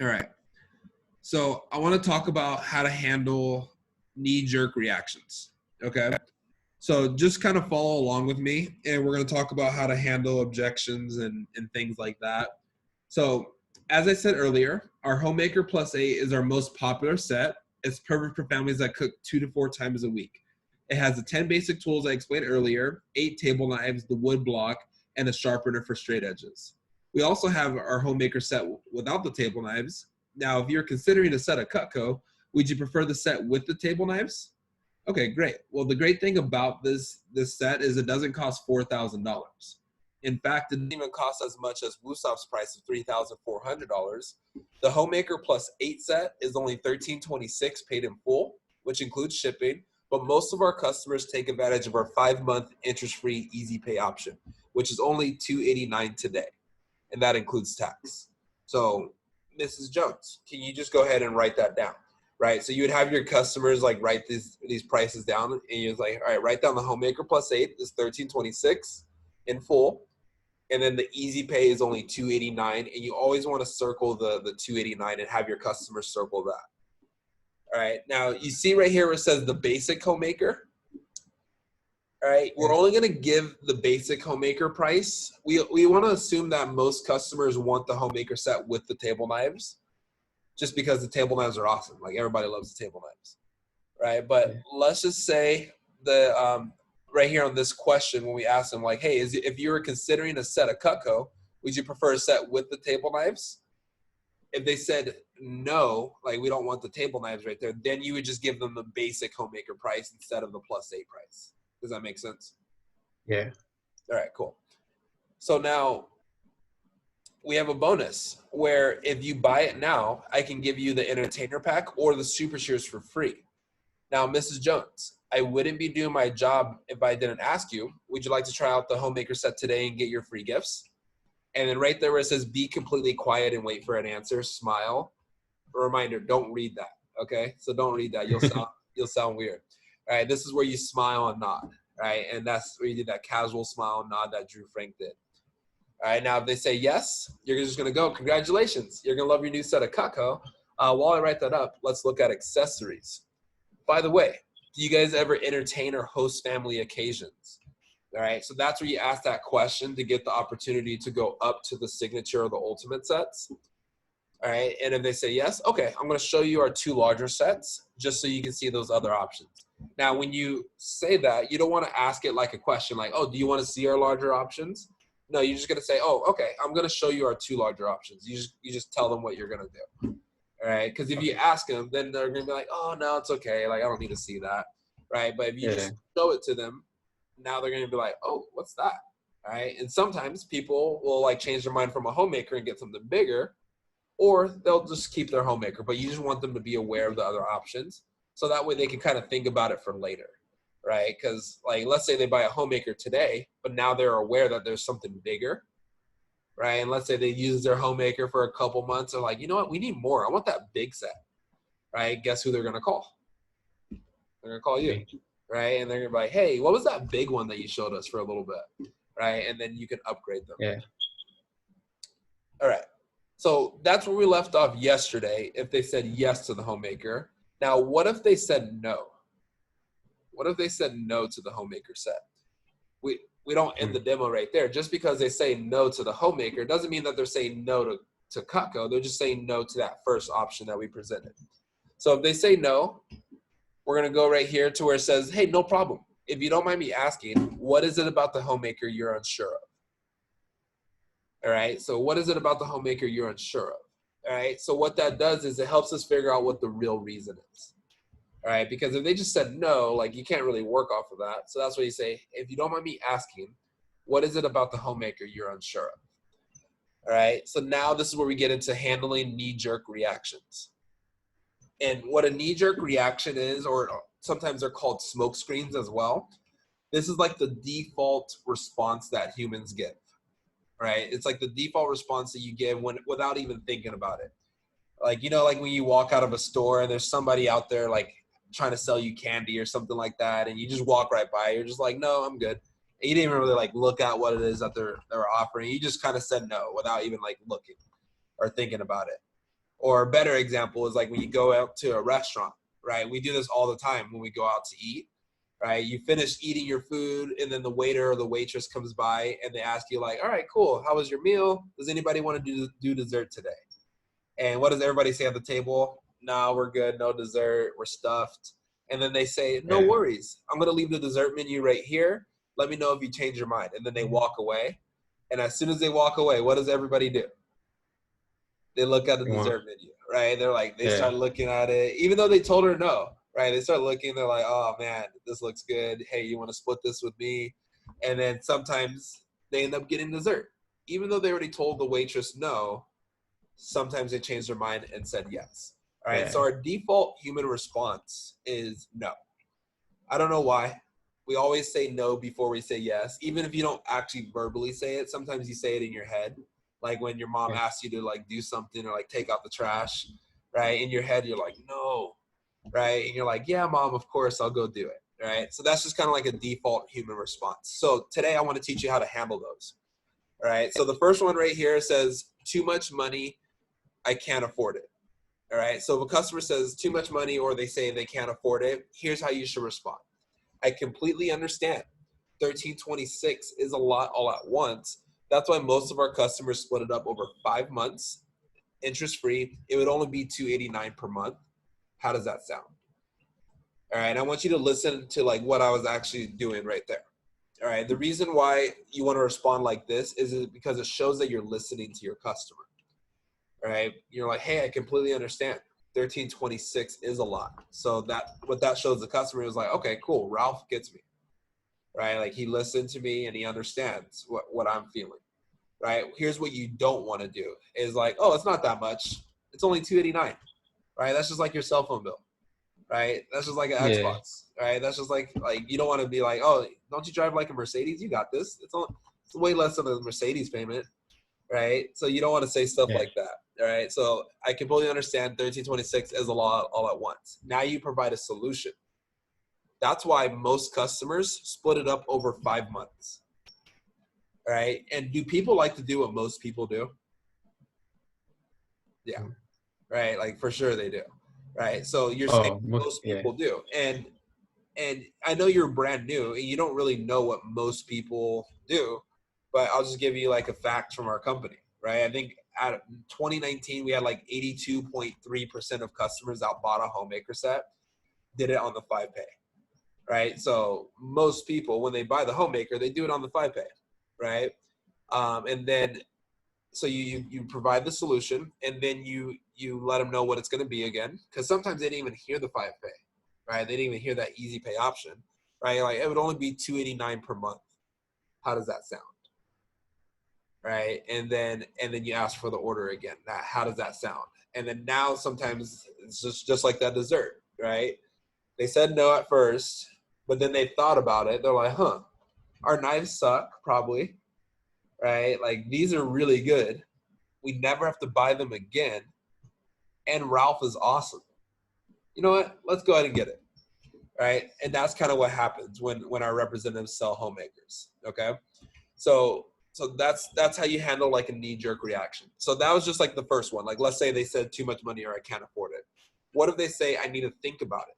All right. So I want to talk about how to handle knee-jerk reactions. Okay. So just kind of follow along with me, and we're going to talk about how to handle objections and things like that. So as I said earlier, our Homemaker Plus 8 is our most popular set. It's perfect for families that cook 2 to 4 times a week. It has the 10 basic tools I explained earlier, 8 table knives, the wood block, and a sharpener for straight edges. We also have our Homemaker set without the table knives. Now, if you're considering a set of Cutco, would you prefer the set with the table knives? Okay, great. Well, the great thing about this set is it doesn't cost $4,000. In fact, it didn't even cost as much as Woosop's price of $3,400. The Homemaker Plus 8 set is only $1,326 paid in full, which includes shipping. But most of our customers take advantage of our 5-month interest-free easy pay option, which is only $289 today, and that includes tax. So, Mrs. Jones, can you just go ahead and write that down? Right, so you would have your customers like write these prices down, and you're like, all right, write down the Homemaker Plus 8 is $1,326 in full, and then the easy pay is only $289, and you always want to circle the $289 and have your customers circle that. All right, now you see right here where it says the basic Homemaker. All right, we're only going to give the basic Homemaker price. We want to assume that most customers want the Homemaker set with the table knives, just because the table knives are awesome. Like everybody loves the table knives, right? But let's just say right here on this question, when we ask them like, hey, if you were considering a set of Cutco, would you prefer a set with the table knives? If they said no, like we don't want the table knives right there, then you would just give them the basic Homemaker price instead of the Plus 8 price. Does that make sense? Yeah. All right, cool. So now we have a bonus where if you buy it now, I can give you the entertainer pack or the super shears for free. Now, Mrs. Jones, I wouldn't be doing my job if I didn't ask you, would you like to try out the Homemaker set today and get your free gifts? And then right there where it says be completely quiet and wait for an answer, smile. A reminder, don't read that, okay? So don't read that. You'll sound weird. All right, this is where you smile and nod, right? And that's where you did that casual smile and nod that Drew Frank did. All right, now if they say yes, you're just going to go, congratulations. You're going to love your new set of Cutco. While I write that up, let's look at accessories. By the way, do you guys ever entertain or host family occasions? All right, so that's where you ask that question to get the opportunity to go up to the signature or the ultimate sets. All right, and if they say yes, okay, I'm going to show you our 2 larger sets just so you can see those other options. Now, when you say that, you don't want to ask it like a question like, oh, do you want to see our larger options? No, you're just going to say, oh, okay, I'm going to show you our 2 larger options. You just tell them what you're going to do. All right, because if you ask them, then they're going to be like, oh, no, it's okay. Like, I don't need to see that. Right, but if you just show it to them, now they're going to be like, oh, what's that? All right, and sometimes people will like change their mind from a Homemaker and get something bigger, or they'll just keep their Homemaker, but you just want them to be aware of the other options. So that way they can kind of think about it for later, right? Because like, let's say they buy a Homemaker today, but now they're aware that there's something bigger, right? And let's say they use their Homemaker for a couple months. They're like, you know what? We need more. I want that big set, right? Guess who they're going to call? They're going to call you, right? And they're going to be like, hey, what was that big one that you showed us for a little bit, right? And then you can upgrade them. Yeah. All right. So that's where we left off yesterday if they said yes to the Homemaker. Now, what if they said no? What if they said no to the Homemaker set? We don't end the demo right there. Just because they say no to the Homemaker doesn't mean that they're saying no to Cutco. They're just saying no to that first option that we presented. So if they say no, we're going to go right here to where it says, hey, no problem. If you don't mind me asking, what is it about the Homemaker you're unsure of? All right, so what is it about the Homemaker you're unsure of? All right, so what that does is it helps us figure out what the real reason is. All right, because if they just said no, like you can't really work off of that. So that's why you say, if you don't mind me asking, what is it about the Homemaker you're unsure of? All right, so now this is where we get into handling knee-jerk reactions. And what a knee-jerk reaction is, or sometimes they're called smoke screens as well. This is like the default response that humans give. Right? It's like the default response that you give without even thinking about it. Like, you know, like when you walk out of a store and there's somebody out there like trying to sell you candy or something like that, and you just walk right by, you're just like, no, I'm good. And you didn't even really like look at what it is that they're offering. You just kind of said no without even like looking or thinking about it. Or a better example is like when you go out to a restaurant, right? We do this all the time when we go out to eat, right? You finish eating your food and then the waiter or the waitress comes by and they ask you like, all right, cool. How was your meal? Does anybody want to do dessert today? And what does everybody say at the table? No, we're good. No dessert. We're stuffed. And then they say, no worries. I'm going to leave the dessert menu right here. Let me know if you change your mind. And then they walk away. And as soon as they walk away, what does everybody do? They look at the dessert menu, right? They're like, they start looking at it, even though they told her no, right? They start looking, they're like, oh man, this looks good. Hey, you want to split this with me? And then sometimes they end up getting dessert. Even though they already told the waitress no, sometimes they changed their mind and said yes. All right. So our default human response is no. I don't know why. We always say no before we say yes. Even if you don't actually verbally say it, sometimes you say it in your head. Like when your mom asks you to like do something or like take out the trash, right? In your head, you're like, no, right? And you're like, yeah, mom, of course, I'll go do it, right? So that's just kind of like a default human response. So today I want to teach you how to handle those, all right? So the first one right here says, too much money, I can't afford it, all right? So if a customer says too much money or they say they can't afford it, here's how you should respond. I completely understand. 1326 is a lot all at once. That's why most of our customers split it up over 5 months, interest-free. It would only be $289 per month. How does that sound? All right, I want you to listen to like what I was actually doing right there. All right, the reason why you want to respond like this is because it shows that you're listening to your customer. All right, you're like, hey, I completely understand. 1326 is a lot. So that what that shows the customer is like, okay, cool, Ralph gets me. Right? Like he listened to me and he understands what I'm feeling, right? Here's what you don't want to do is like, oh, it's not that much. It's only $289, right? That's just like your cell phone bill, right? That's just like an Xbox, right? That's just like you don't want to be like, oh, don't you drive like a Mercedes? You got this. It's way less than a Mercedes payment, right? So you don't want to say stuff like that, all right? So I completely understand 1326 is a lot all at once. Now you provide a solution. That's why most customers split it up over 5 months. All right. And do people like to do what most people do? Yeah. Right. Like for sure they do. Right. So you're saying most people do. And I know you're brand new and you don't really know what most people do, but I'll just give you like a fact from our company. Right. I think at 2019, we had like 82.3% of customers that bought a Homemaker set did it on the 5-pay. Right? So most people, when they buy the Homemaker, they do it on the 5-pay, right? And then, so you provide the solution, and then you let them know what it's going to be again, because sometimes they didn't even hear the 5-pay, right? They didn't even hear that easy pay option, right? Like it would only be $289 per month. How does that sound? Right? And then you ask for the order again. How does that sound? And then now sometimes it's just like that dessert, right? They said no at first, but then they thought about it. They're like, huh, our knives suck, probably, right? Like, these are really good. We never have to buy them again. And Ralph is awesome. You know what? Let's go ahead and get it, right? And that's kind of what happens when our representatives sell Homemakers, okay? So that's how you handle like a knee-jerk reaction. So that was just like the first one. Like, let's say they said too much money or I can't afford it. What if they say I need to think about it?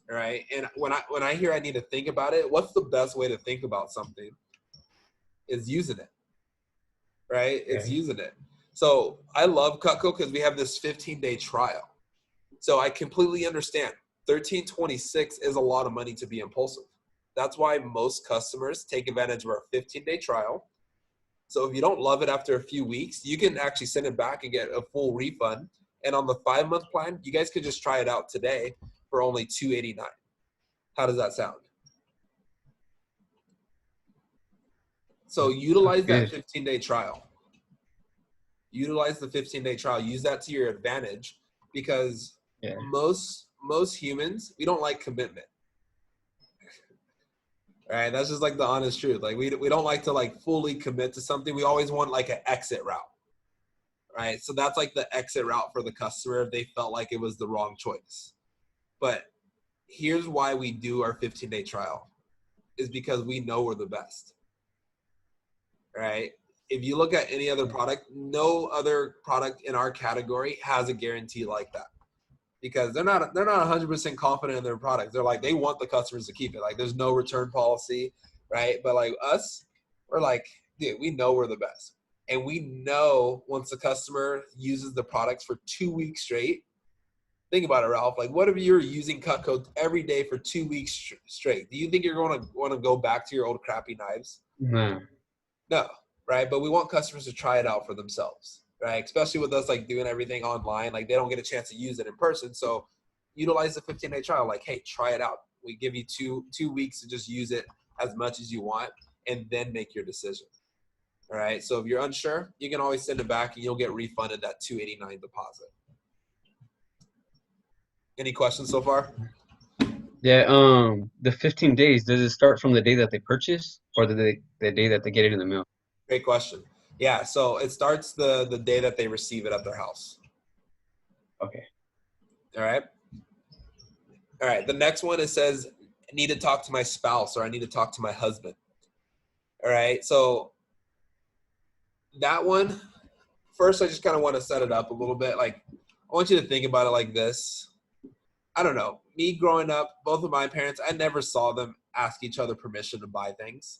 Right. And when I hear I need to think about it, what's the best way to think about something is using it. Right. It's using it. So I love Cutco because we have this 15-day trial. So I completely understand 1326 is a lot of money to be impulsive. That's why most customers take advantage of our 15-day trial. So if you don't love it after a few weeks, you can actually send it back and get a full refund. And on the 5-month plan, you guys could just try it out today for only $289. How does that sound? So utilize that 15-day trial. Utilize the 15-day trial. Use that to your advantage because most humans, we don't like commitment. All right, that's just like the honest truth. Like we don't like to like fully commit to something. We always want like an exit route. Right? So that's like the exit route for the customer if they felt like it was the wrong choice. But here's why we do our 15-day trial is because we know we're the best, right? if you look at any other product, no other product in our category has a guarantee like that, because they're not 100% confident in their product. They're like, they want the customers to keep it. Like, there's no return policy, right? But like us, we're like, dude, we know we're the best. And we know once the customer uses the products for 2 weeks straight, think about it, Ralph. Like, what if you're using Cutco every day for 2 weeks straight? Do you think you're going to want to go back to your old crappy knives? No. No, right? But we want customers to try it out for themselves, right? Especially with us like doing everything online, like they don't get a chance to use it in person. So utilize the 15-day trial. Like, hey, try it out. We give you two weeks to just use it as much as you want, and then make your decision. All right. So if you're unsure, you can always send it back, and you'll get refunded that $289 deposit. Any questions so far? Yeah, the 15 days, does it start from the day that they purchase, or the day that they get it in the mail? Great question. Yeah, so it starts the day that they receive it at their house. Okay. All right. All right. The next one, it says, I need to talk to my spouse, or I need to talk to my husband. All right. So that one, first, I just kind of want to set it up a little bit. Like, I want you to think about it like this. I don't know. Me growing up, both of my parents, I never saw them ask each other permission to buy things.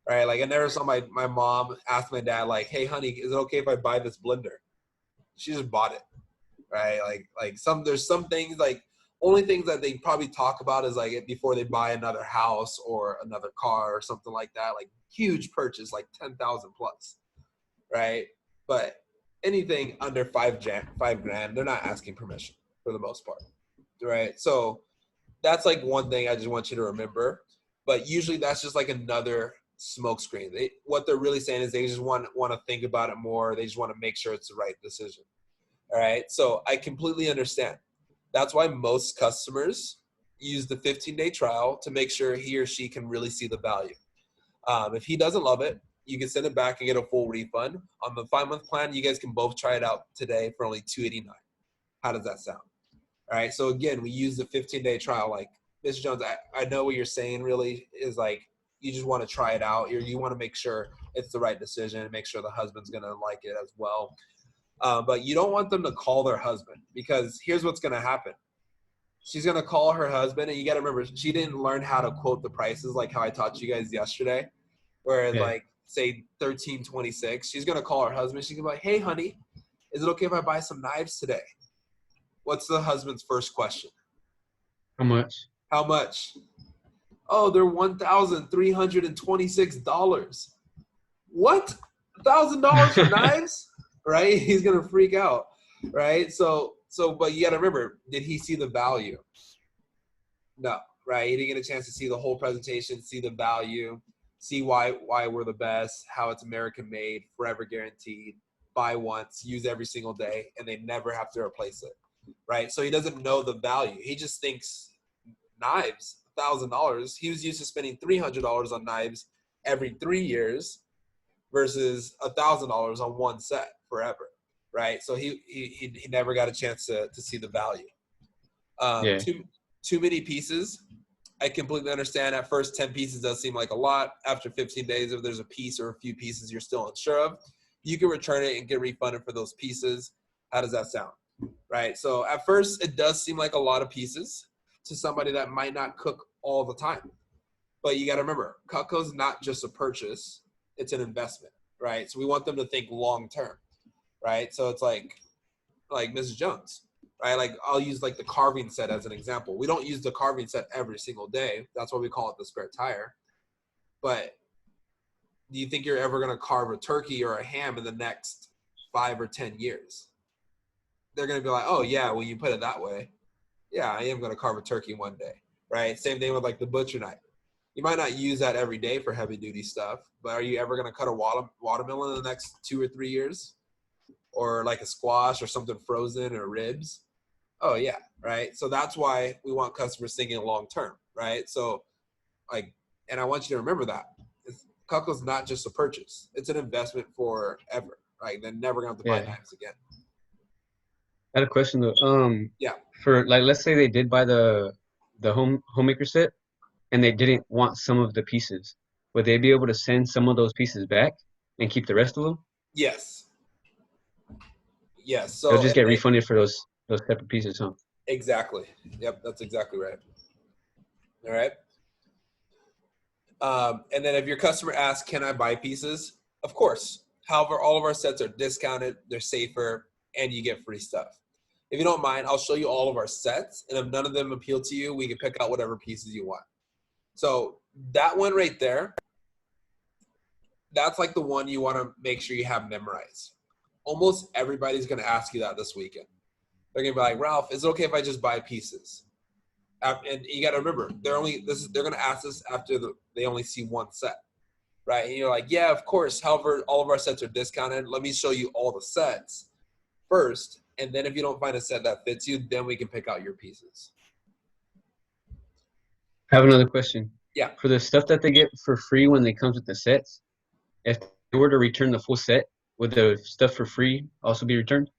Right? Like, I never saw my mom ask my dad, like, hey, honey, is it okay if I buy this blender? She just bought it. Right? There's some things, like, only things that they probably talk about is like before they buy another house or another car or something like that, like huge purchase, like 10,000 plus. Right? But anything under $5 grand, they're not asking permission for the most part. Right? So that's like one thing I just want you to remember. But usually that's just like another smoke screen. What they're really saying is they just want to think about it more. They just want to make sure it's the right decision. All right. So I completely understand. That's why most customers use the 15-day trial to make sure he or she can really see the value. If he doesn't love it, you can send it back and get a full refund. On the 5-month plan, you guys can both try it out today for only $289. How does that sound? All right. So again, we use the 15-day trial. Like, Mr. Jones, I know what you're saying really is like, you just want to try it out. You want to make sure it's the right decision, make sure the husband's going to like it as well. But you don't want them to call their husband, because here's what's going to happen. She's going to call her husband, and you got to remember, she didn't learn how to quote the prices like how I taught you guys yesterday, where like, say, $13.26. She's going to call her husband. She's going to be like, hey, honey, is it okay if I buy some knives today? What's the husband's first question? How much? How much? Oh, they're $1,326. What? $1,000 for knives? Right? He's gonna freak out. Right? So, but you gotta remember, did he see the value? No, right? He didn't get a chance to see the whole presentation, see the value, see why we're the best, how it's American made, forever guaranteed, buy once, use every single day, and they never have to replace it. Right? So he doesn't know the value. He just thinks knives, $1,000. He was used to spending $300 on knives every 3 years versus $1,000 on one set forever. Right? So he never got a chance to see the value. Too many pieces. I completely understand. At first, 10 pieces does seem like a lot. After 15 days, if there's a piece or a few pieces you're still unsure of, you can return it and get refunded for those pieces. How does that sound? Right? So at first, it does seem like a lot of pieces to somebody that might not cook all the time. But you got to remember, Cutco's not just a purchase, it's an investment, right? So we want them to think long term, right? So it's like Mrs. Jones, right? Like, I'll use like the carving set as an example. We don't use the carving set every single day. That's why we call it the spare tire. But do you think you're ever going to carve a turkey or a ham in the next 5 or 10 years? They're going to be like, oh yeah, well, you put it that way. Yeah, I am going to carve a turkey one day, right? Same thing with like the butcher knife. You might not use that every day for heavy duty stuff, but are you ever going to cut a watermelon in the next 2 or 3 years? Or like a squash or something frozen or ribs? Oh yeah, right? So that's why we want customers thinking long term, right? So like, and I want you to remember that. Cutco's not just a purchase. It's an investment forever, right? They're never going to have to buy knives again. I had a question though. Yeah. For like, let's say they did buy the Homemaker set and they didn't want some of the pieces. Would they be able to send some of those pieces back? and keep the rest of them? Yes. Yes. They'll So just get refunded for those separate pieces, huh? exactly. Yep, that's exactly right. All right. And then if your customer asks, can I buy pieces? Of course. However, all of our sets are discounted, they're safer, and you get free stuff. If you don't mind, I'll show you all of our sets, and if none of them appeal to you, we can pick out whatever pieces you want. So that one right there, that's like the one you want to make sure you have memorized. Almost everybody's going to ask you that this weekend. They're going to be like, Ralph, is it okay if I just buy pieces? And you got to remember, they're going to ask this after they only see one set, right? And you're like, yeah, of course. However, all of our sets are discounted. Let me show you all the sets first. And then if you don't find a set that fits you, then we can pick out your pieces. I have another question. Yeah. For the stuff that they get for free when they comes with the sets, if they were to return the full set, would the stuff for free also be returned?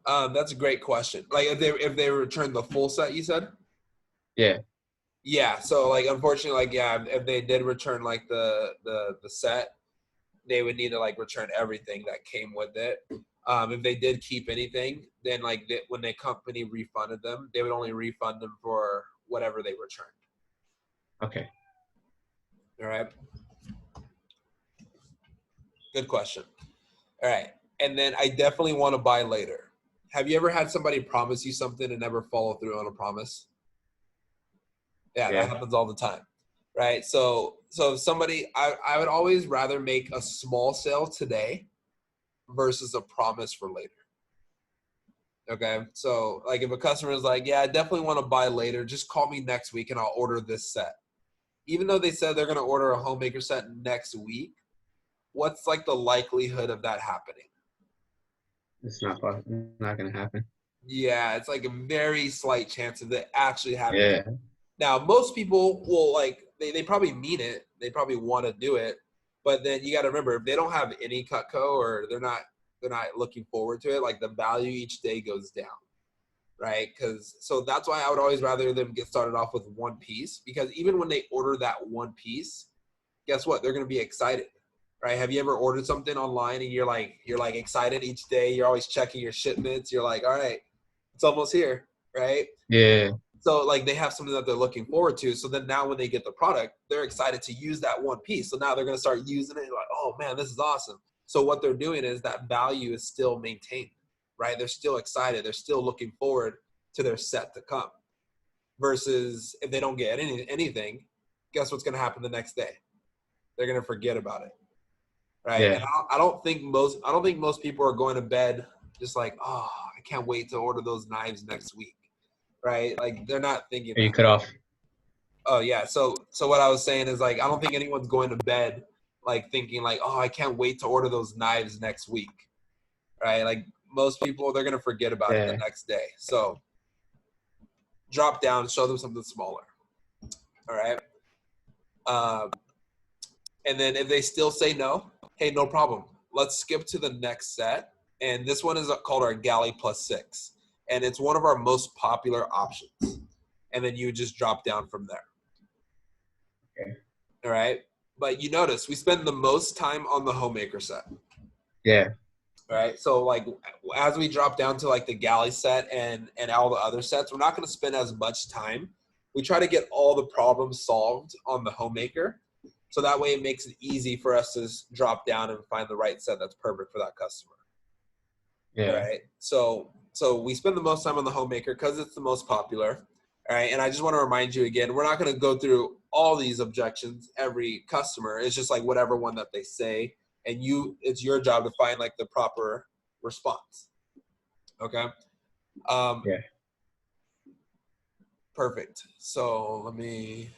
That's a great question. Like if they return the full set, you said? Yeah. Yeah. So like, unfortunately, like, yeah, if they did return like the set, they would need to like return everything that came with it. If they did keep anything, then like when the company refunded them, they would only refund them for whatever they returned. Okay. All right. Good question. All right. And then I definitely want to buy later. Have you ever had somebody promise you something and never follow through on a promise? Yeah, that happens all the time. Right. So if somebody, I would always rather make a small sale today versus a promise for later. Okay. So like if a customer is like, yeah, I definitely want to buy later, just call me next week and I'll order this set. Even though they said they're going to order a Homemaker set next week, what's like the likelihood of that happening? It's not going to happen. Yeah, it's like a very slight chance of it actually happening. Yeah. Now, most people will like, they probably mean it. They probably want to do it. But then you got to remember, if they don't have any Cutco or they're not looking forward to it, like the value each day goes down, right? So that's why I would always rather them get started off with one piece, because even when they order that one piece, guess what? They're going to be excited, right? Have you ever ordered something online and you're like excited each day? You're always checking your shipments. You're like, all right, it's almost here, right? Yeah. So like they have something that they're looking forward to. So then now when they get the product, they're excited to use that one piece. So now they're going to start using it. Like, oh man, this is awesome. So what they're doing is that value is still maintained, right? They're still excited. They're still looking forward to their set to come. Versus if they don't get anything, guess what's going to happen the next day? They're going to forget about it, right? Yeah. And I don't think most people are going to bed just like, oh, I can't wait to order those knives next week. Right? Like they're not thinking Are you that. cut off? Oh yeah. So what I was saying is like I don't think anyone's going to bed like thinking like, oh, I can't wait to order those knives next week. Right? Like most people, they're gonna forget about it the next day. So drop down, show them something smaller. All right. And then if they still say no, hey, no problem. Let's skip to the next set. And this one is called our Galley Plus 6. And it's one of our most popular options. And then you would just drop down from there. Okay. All right. But you notice we spend the most time on the Homemaker set. Yeah. All right. So like as we drop down to like the Galley set and all the other sets, we're not going to spend as much time. We try to get all the problems solved on the Homemaker. So that way it makes it easy for us to drop down and find the right set that's perfect for that customer. Yeah. All right. So we spend the most time on the Homemaker because it's the most popular. All right. And I just want to remind you again, we're not going to go through all these objections, every customer. It's just like whatever one that they say. And it's your job to find like the proper response. Okay. Yeah. Perfect. So let me